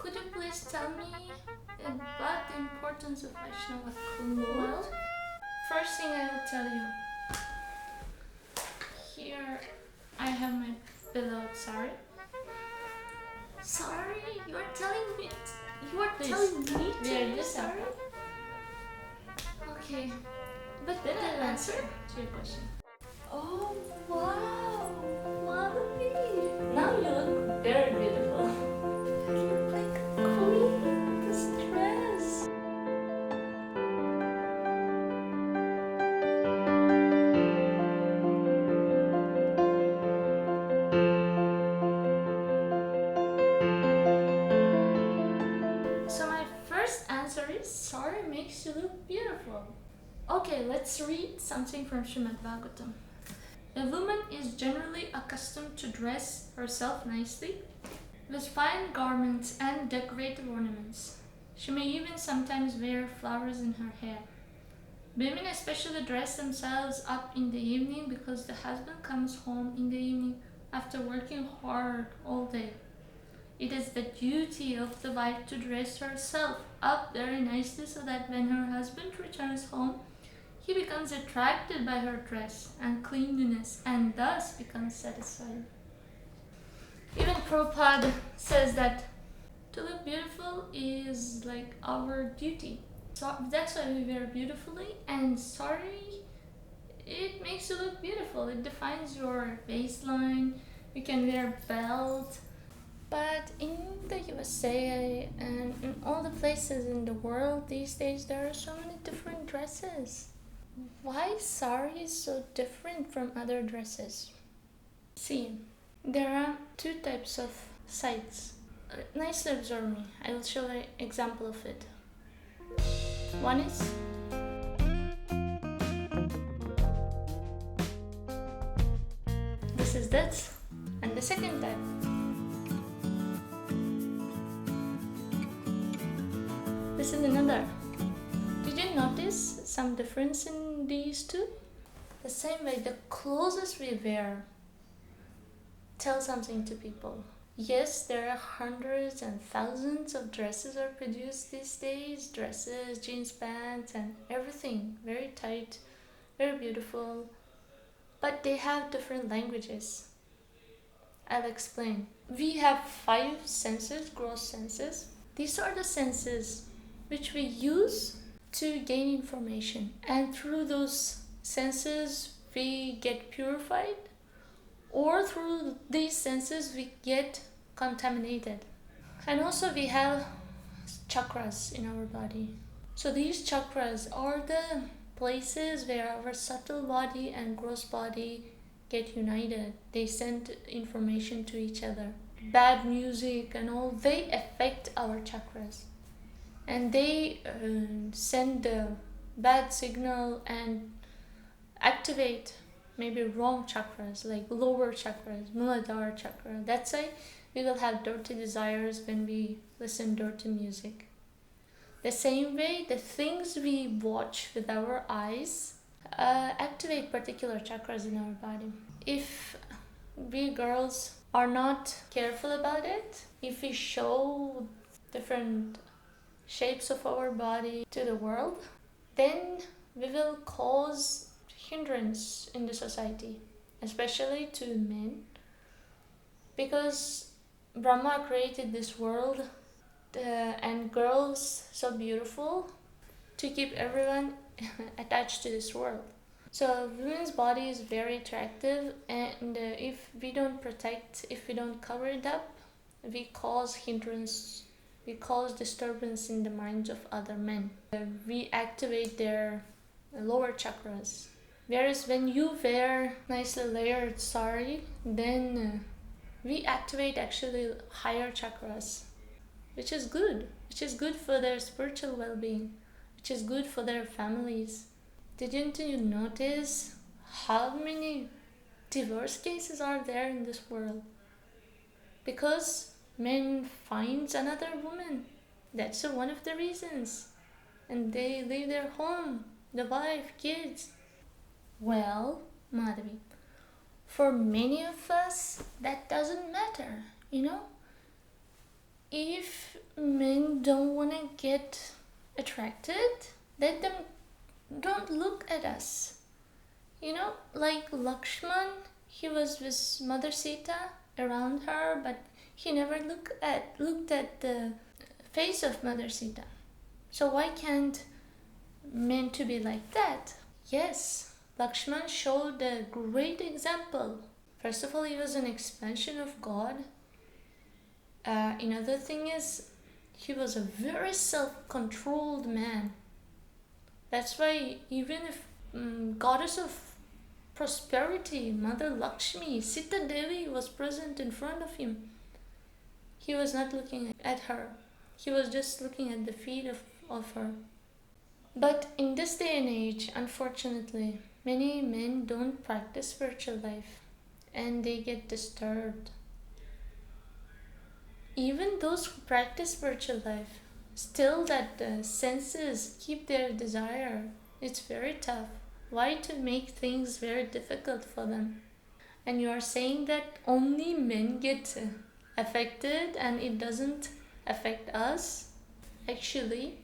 could you please tell me about the importance of Vaishnava cloth? Well, first thing I will tell you. Here I have my beloved Sari. Sorry, you are telling me. You are Please. telling me to Yeah, be just sorry? Okay, but Did I answer? to your question. Oh wow, Madhavi! Now you look very beautiful. You look like a queen in this dress. So my first answer is Sari makes you look beautiful. Okay, let's read something from Srimad Bhagavatam. A woman is generally accustomed to dress herself nicely with fine garments and decorative ornaments. She may even sometimes wear flowers in her hair. Women especially dress themselves up in the evening because the husband comes home in the evening after working hard all day. It is the duty of the wife to dress herself up very nicely so that when her husband returns home, he becomes attracted by her dress and cleanliness and thus becomes satisfied. Even Prabhupada says that to look beautiful is like our duty. So that's why we wear beautifully, and Sari, it makes you look beautiful. It defines your waistline. You can wear belt. But in the USA and in all the places in the world these days, there are so many different dresses. Why Sari is so different from other dresses? See, there are two types of sites. Nicely observe me. I will show an example of it. One is this is this, and the second type. This is another. Did you notice some difference in these two? The same way, the clothes we wear tell something to people. Yes, there are hundreds and thousands of dresses are produced these days. Dresses, jeans, pants, and everything. Very tight, very beautiful. But they have different languages. I'll explain. We have 5 senses, gross senses. These are the senses which we use to gain information, and through those senses we get purified, or through these senses we get contaminated. And also we have chakras in our body. So these chakras are the places where our subtle body and gross body get united. They send information to each other. Bad music and all, they affect our chakras. And they send the bad signal and activate maybe wrong chakras, like lower chakras, Muladhara chakra. That's why we will have dirty desires when we listen dirty music. The same way, the things we watch with our eyes activate particular chakras in our body. If we girls are not careful about it, if we show different shapes of our body to the world, then we will cause hindrance in the society, especially to men, because Brahma created this world and girls so beautiful to keep everyone attached to this world. So women's body is very attractive, and if we don't protect, if we don't cover it up, we cause hindrance. We cause disturbance in the minds of other men. We activate their lower chakras. Whereas when you wear nicely layered sari, then we activate actually higher chakras, which is good for their spiritual well-being, which is good for their families. Didn't you notice how many divorce cases are there in this world? Because men finds another woman. That's one of the reasons. And they leave their home, the wife, kids. Well, Madhavi, for many of us, that doesn't matter, If men don't want to get attracted, let them don't look at us. You know, like Lakshman, he was with Mother Sita around her, but he never looked at the face of Mother Sita. So why can't men to be like that? Yes, Lakshman showed a great example. First of all, he was an expansion of God. Another thing is, he was a very self-controlled man. That's why even if goddess of prosperity, Mother Lakshmi, Sita Devi was present in front of him, he was not looking at her. He was just looking at the feet of her. But in this day and age, unfortunately, many men don't practice spiritual life and they get disturbed. Even those who practice spiritual life, still that the senses keep their desire. It's very tough. Why to make things very difficult for them? And you are saying that only men get affected and it doesn't affect us? Actually,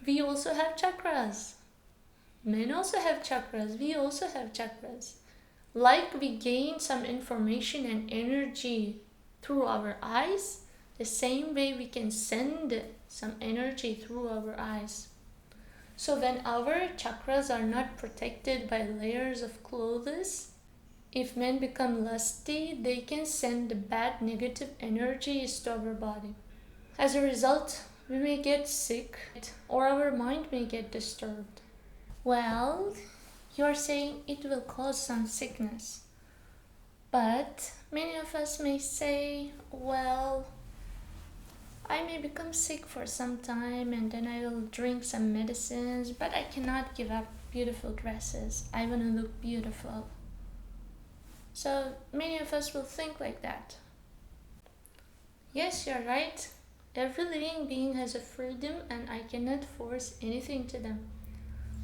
we also have chakras. Men also have chakras. We also have chakras. Like we gain some information and energy through our eyes, the same way we can send some energy through our eyes. So when our chakras are not protected by layers of clothes, if men become lusty, they can send bad negative energies to our body. As a result, we may get sick or our mind may get disturbed. Well, you're saying it will cause some sickness. But many of us may say, well, I may become sick for some time and then I will drink some medicines, but I cannot give up beautiful dresses. I want to look beautiful. So many of us will think like that. Yes, you're right. Every living being has a freedom and I cannot force anything to them.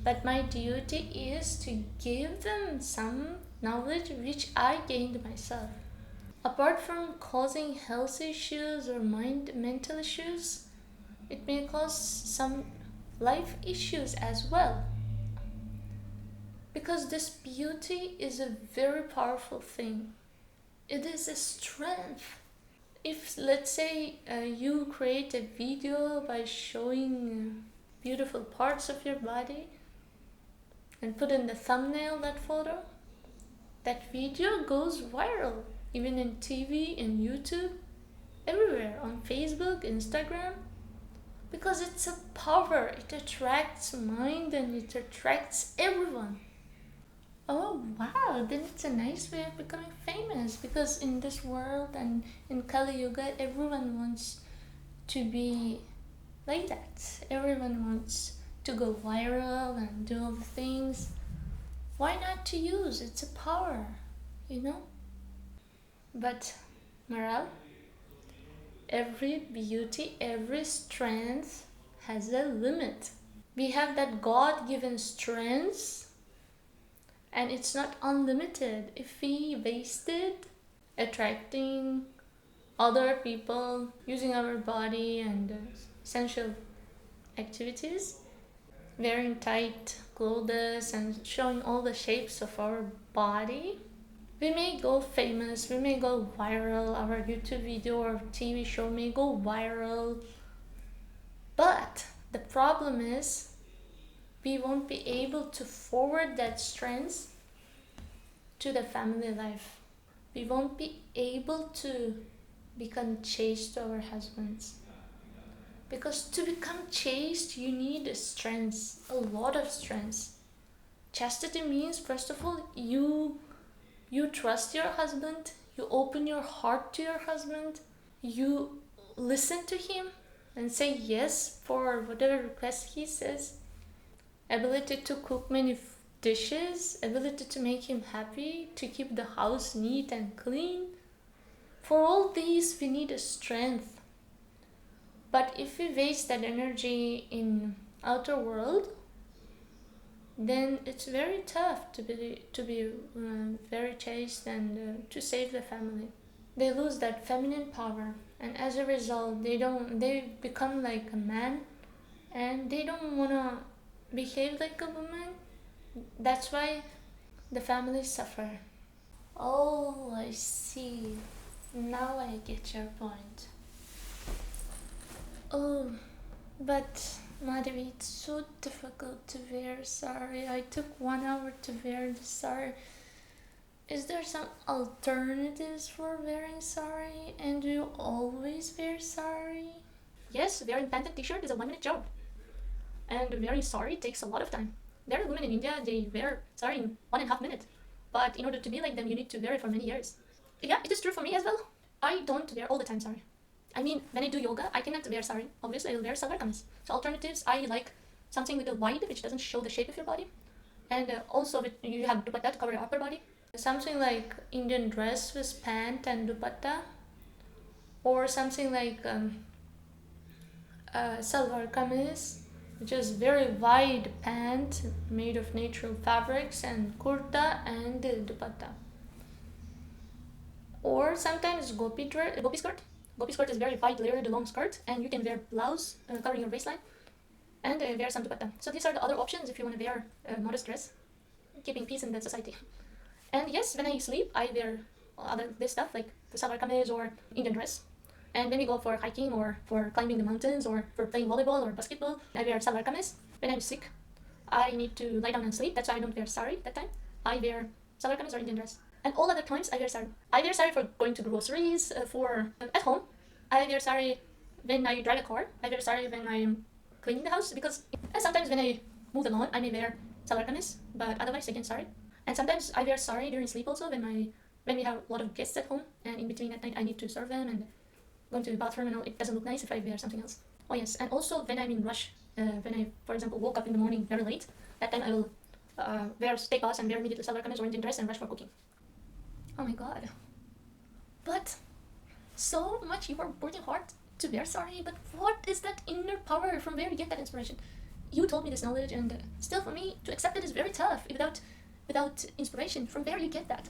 But my duty is to give them some knowledge which I gained myself. Apart from causing health issues or mental issues, it may cause some life issues as well. Because this beauty is a very powerful thing. It is a strength. If, let's say, you create a video by showing beautiful parts of your body and put in the thumbnail that photo, that video goes viral, even in TV, in YouTube, everywhere, on Facebook, Instagram, because it's a power. It attracts mind and it attracts everyone. Oh wow, then it's a nice way of becoming famous, because in this world and in Kali Yuga, everyone wants to be like that. Everyone wants to go viral and do all the things. Why not to use? It's a power, you know? But morale, every beauty, every strength has a limit. We have that God-given strength and it's not unlimited. If we waste it attracting other people, using our body and sensual activities, wearing tight clothes and showing all the shapes of our body, we may go famous, we may go viral, our YouTube video or TV show may go viral. But the problem is, we won't be able to forward that strength to the family life. We won't be able to become chaste to our husbands. Because to become chaste, you need strength, a lot of strength. Chastity means, first of all, you trust your husband, you open your heart to your husband, you listen to him and say yes for whatever request he says. Ability to cook many dishes, ability to make him happy, to keep the house neat and clean. For all these, we need a strength. But if we waste that energy in outer world, then it's very tough to be very chaste and to save the family. They lose that feminine power. and as a result they become like a man, and they don't wanna behave like a woman. That's why the families suffer. Oh, I see. Now I get your point. Oh, but Madhavi, it's so difficult to wear sari. I took 1 hour to wear the sari. Is there some alternatives for wearing sari? And do you always wear sari? Yes, wearing pant and t-shirt is a 1 minute job. And wearing sari takes a lot of time. There are women in India, they wear sari in 1.5 minutes. But in order to be like them, you need to wear it for many years. Yeah, it is true for me as well. I don't wear all the time sari. I mean, when I do yoga, I cannot wear sari. Obviously, I will wear salwar kameez. So alternatives, I like something with a wide, which doesn't show the shape of your body. And also, you have dupatta to cover your upper body. Something like Indian dress with pant and dupatta. Or something like salwar kameez, which is very wide pant made of natural fabrics, and kurta and dupatta. Or sometimes gopi skirt. Gopi skirt is very wide layered long skirt, and you can wear blouse covering your waistline, and wear some dupatta. So these are the other options if you want to wear a modest dress, keeping peace in the society. And yes, when I sleep, I wear this stuff like the salwar kameez or Indian dress. And when we go for hiking or for climbing the mountains or for playing volleyball or basketball, I wear salwar kameez. When I'm sick, I need to lie down and sleep. That's why I don't wear sari that time. I wear salwar kameez or Indian dress. And all other times I wear sari. I wear sari for going to groceries, for at home. I wear sari when I drive a car. I wear sari when I'm cleaning the house, because sometimes when I move the lawn, I may wear salwar kameez, but otherwise again sari. And sometimes I wear sari during sleep also when we have a lot of guests at home, and in between at night I need to serve them and going to the bathroom and all. It doesn't look nice if I wear something else. Oh yes, and also when I'm in rush, when I, for example, woke up in the morning very late, that time I will take baths and wear immediately salwar kameez or Indian dress and rush for cooking. Oh my god. But so much you are working hard to wear sari, but what is that inner power? From where you get that inspiration? You told me this knowledge, and still for me to accept it is very tough without inspiration. From where you get that?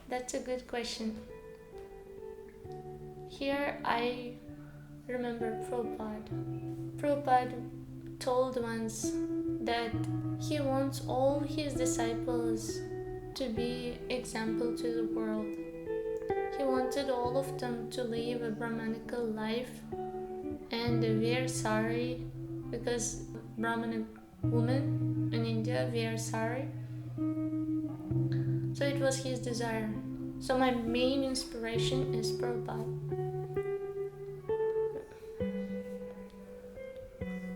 That's a good question. Here I remember Prabhupada told once that he wants all his disciples to be example to the world. He wanted all of them to live a Brahmanical life and wear sari, because Brahmanic women in India wear sari. So it was his desire. So my main inspiration is Prabhupada.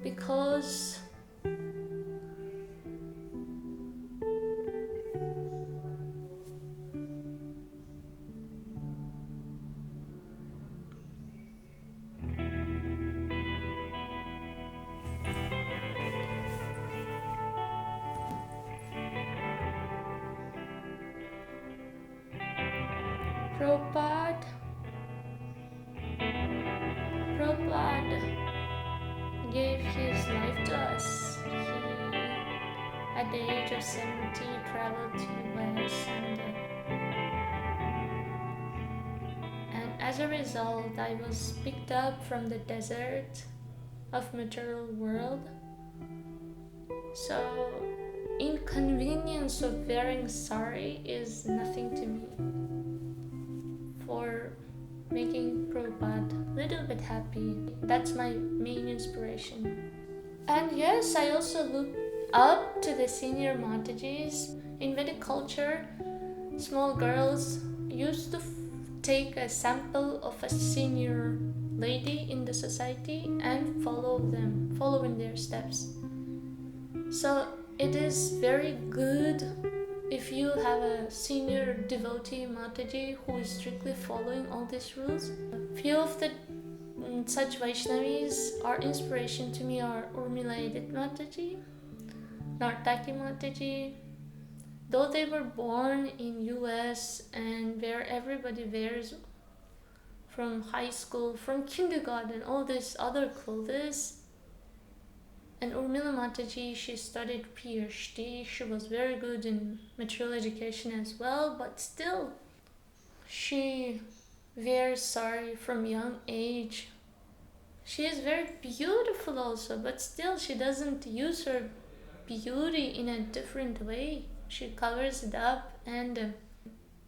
Because Prabhupada gave his life to us. He, at the age of 70, traveled to US, and as a result, I was picked up from the desert of material world. So inconvenience of wearing sari is nothing to me for making Prabhupada a little bit happy. That's my main inspiration. And yes, I also look up to the senior Matajis. In Vedic culture, small girls used to take a sample of a senior lady in the society and follow in their steps. So it is very good if you have a senior devotee Mataji who is strictly following all these rules. Few of the such Vaishnavis are inspiration to me are Urmila Edith Mataji, Nartaki Mataji. Though they were born in US and where everybody wears from high school, from kindergarten, all these other clothes. And Urmila Mataji, she studied PhD. She was very good in material education as well, but still, she wear sari from young age. She is very beautiful also, but still she doesn't use her beauty in a different way. She covers it up, and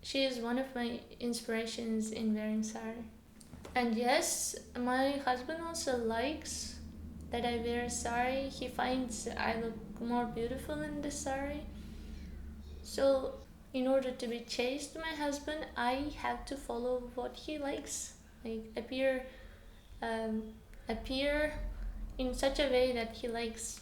she is one of my inspirations in wearing sari. And yes, my husband also likes that I wear sari. He finds I look more beautiful in the sari. So in order to be chaste to my husband, I have to follow what he likes, like appear in such a way that he likes.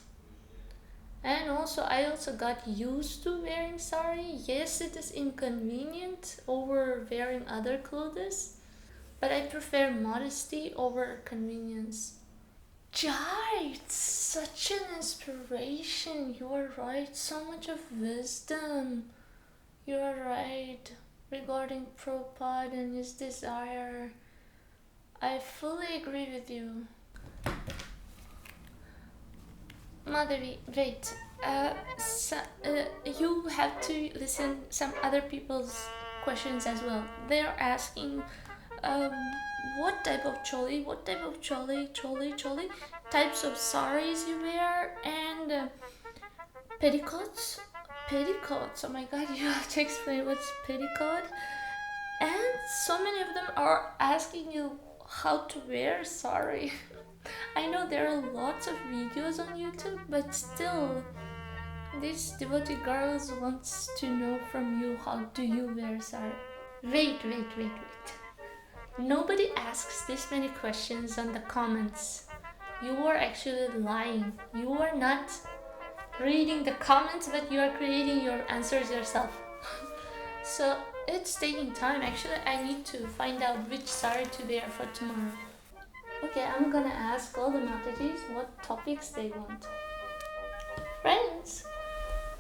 And also I also got used to wearing sari. Yes, it is inconvenient over wearing other clothes, but I prefer modesty over convenience. Jai, it's such an inspiration. You are right. So much of wisdom. You are right regarding Prabhupada and his desire. I fully agree with you. Madhavi, wait. You have to listen some other people's questions as well. They're asking what type of choli, types of saris you wear, and petticoats. Petticoats, oh my god, you have to explain what's petticoat. And so many of them are asking you how to wear sari. I know there are lots of videos on YouTube, but still, this devotee girls wants to know from you, how do you wear sari? Wait. Nobody asks this many questions on the comments. You are actually lying. You are not reading the comments, but you are creating your answers yourself. So it's taking time. Actually, I need to find out which sari to wear for tomorrow. Okay, I'm gonna ask all the Matajis what topics they want. Friends,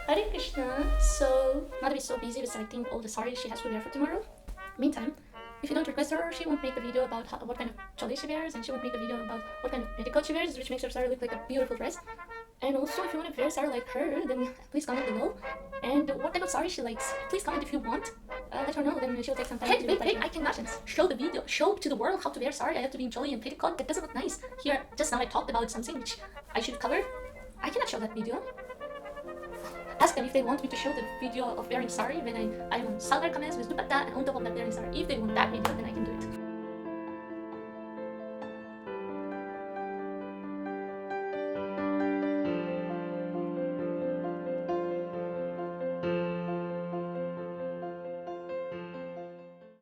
Hare Krishna. So Madhavi is so busy with selecting all the saris she has to wear for tomorrow. Meantime, if you don't request her, she won't make a video about what kind of choli she wears, and she won't make a video about what kind of petticoat she wears, which makes her sari look like a beautiful dress. And also, if you want to wear sari like her, then please comment below. And what type of sari she likes, please comment if you want. Let her know, then she'll take some time to wait, I cannot show the video, show to the world how to wear sari. I have to be in choli and petticoat. That doesn't look nice. Here, just now I talked about something which I should cover. I cannot show that video. Ask them if they want me to show the video of wearing sari when I'm on Salwar Kameez with dupatta and on top of that wearing sari. If they want that video, then I can do it.